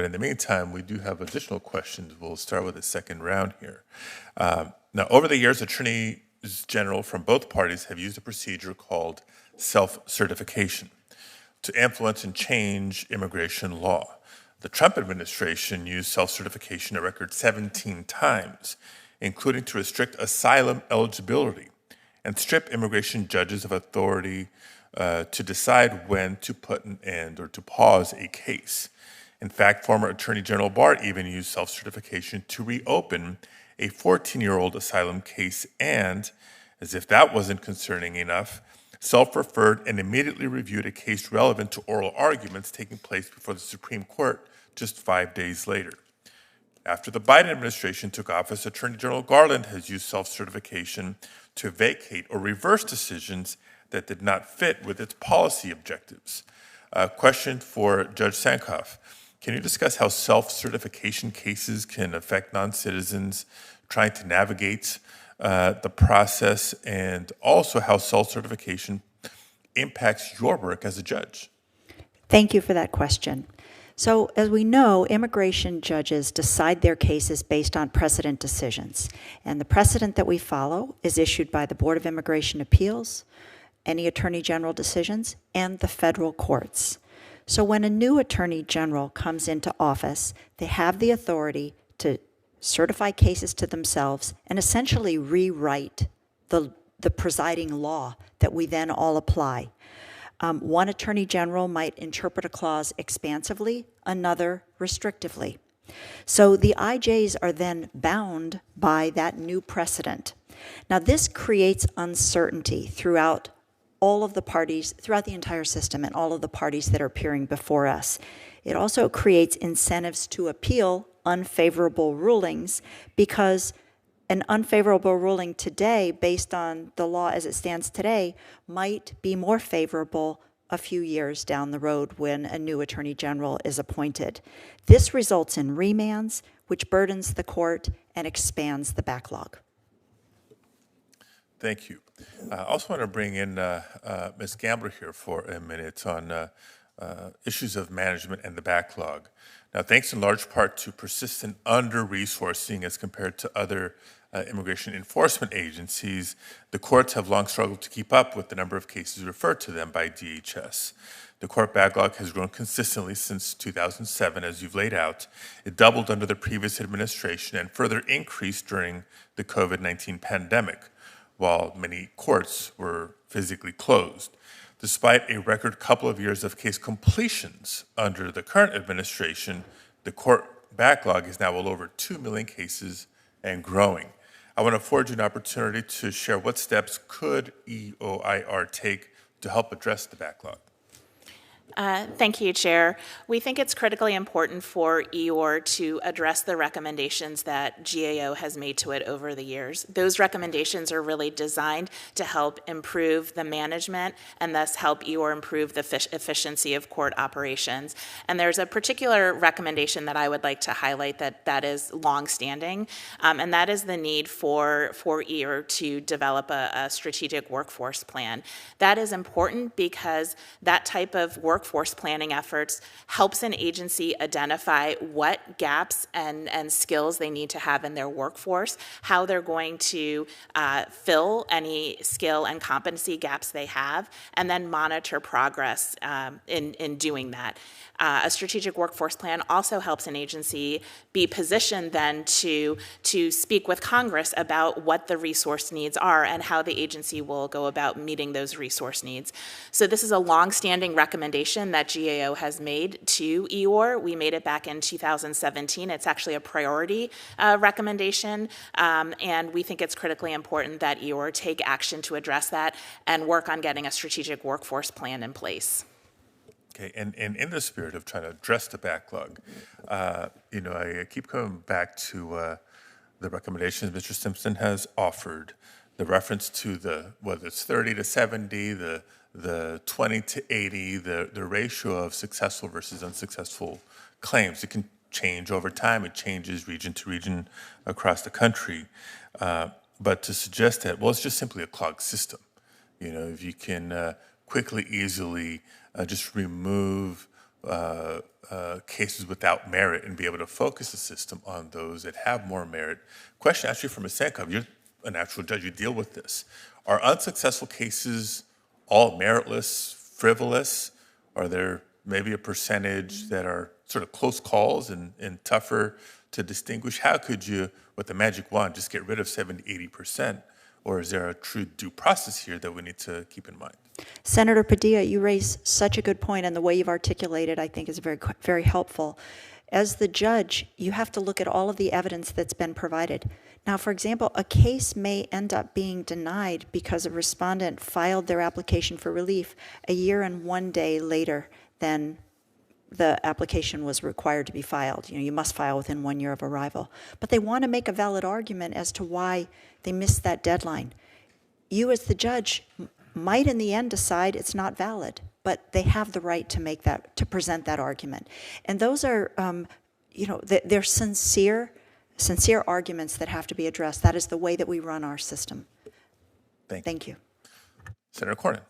But in the meantime, we do have additional questions. We'll start with the second round here. Now, over the years, attorneys general from both parties have used a procedure called self-certification to influence and change immigration law. The Trump administration used self-certification a record 17 times, including to restrict asylum eligibility and strip immigration judges of authority to decide when to put an end or to pause a case. In fact, former Attorney General Barr even used self-certification to reopen a 14-year-old asylum case and, as if that wasn't concerning enough, self-referred and immediately reviewed a case relevant to oral arguments taking place before the Supreme Court just 5 days later. After the Biden administration took office, Attorney General Garland has used self-certification to vacate or reverse decisions that did not fit with its policy objectives. Question for Judge Sankoff. Can you discuss how self-certification cases can affect non-citizens trying to navigate the process, and also how self-certification impacts your work as a judge? Thank you for that question. So, as we know, immigration judges decide their cases based on precedent decisions. And the precedent that we follow is issued by the Board of Immigration Appeals, any Attorney General decisions, and the federal courts. So when a new Attorney General comes into office, they have the authority to certify cases to themselves and essentially rewrite the presiding law that we then all apply. One Attorney General might interpret a clause expansively, another restrictively. So the IJs are then bound by that new precedent. Now this creates uncertainty throughout all of the parties, throughout the entire system and all of the parties that are appearing before us. It also creates incentives to appeal unfavorable rulings, because an unfavorable ruling today based on the law as it stands today might be more favorable a few years down the road when a new Attorney General is appointed. This results in remands, which burdens the court and expands the backlog. Thank you. I also want to bring in Ms. Gambler here for a minute on issues of management and the backlog. Now, thanks in large part to persistent under-resourcing as compared to other immigration enforcement agencies, the courts have long struggled to keep up with the number of cases referred to them by DHS. The court backlog has grown consistently since 2007, as you've laid out. It doubled under the previous administration and further increased during the COVID-19 pandemic, while many courts were physically closed. Despite a record couple of years of case completions under the current administration, the court backlog is now well over 2 million cases and growing. I want to afford you an opportunity to share what steps could EOIR take to help address the backlog. Thank you, Chair. We think it's critically important for EOIR to address the recommendations that GAO has made to it over the years. Those recommendations are really designed to help improve the management and thus help EOIR improve the efficiency of court operations. And there's a particular recommendation that I would like to highlight that is longstanding, and that is the need for EOIR to develop a strategic workforce plan. That is important because that type of workforce planning efforts helps an agency identify what gaps and skills they need to have in their workforce, how they're going to fill any skill and competency gaps they have, and then monitor progress in doing that. A strategic workforce plan also helps an agency be positioned then to speak with Congress about what the resource needs are and how the agency will go about meeting those resource needs. So this is a long-standing recommendation that GAO has made to EOIR. We made it back in 2017. It's actually a priority recommendation, and we think it's critically important that EOIR take action to address that and work on getting a strategic workforce plan in place. Okay, and in the spirit of trying to address the backlog, I keep coming back to the recommendations Mr. Simpson has offered, the reference to whether it's 30 to 70, the 20 to 80, the ratio of successful versus unsuccessful claims. It can change over time. It changes region to region across the country. But to suggest that, well, it's just simply a clogged system. If you can quickly, easily just remove cases without merit and be able to focus the system on those that have more merit. Question actually from a Sankov, you're a natural judge, you deal with this. Are unsuccessful cases all meritless, frivolous? Are there maybe a percentage that are sort of close calls and tougher to distinguish? How could you, with the magic wand, just get rid of 70, 80%? Or is there a true due process here that we need to keep in mind? Senator Padilla, you raise such a good point, and the way you've articulated, I think, is very, very helpful. As the judge, you have to look at all of the evidence that's been provided. Now, for example, a case may end up being denied because a respondent filed their application for relief a year and 1 day later than the application was required to be filed. You must file within 1 year of arrival. But they want to make a valid argument as to why they missed that deadline. You, as the judge, might in the end decide it's not valid, but they have the right to make that, to present that argument. And those are, they're sincere arguments that have to be addressed. That is the way that we run our system. Thank you. Thank you. Senator Cornyn.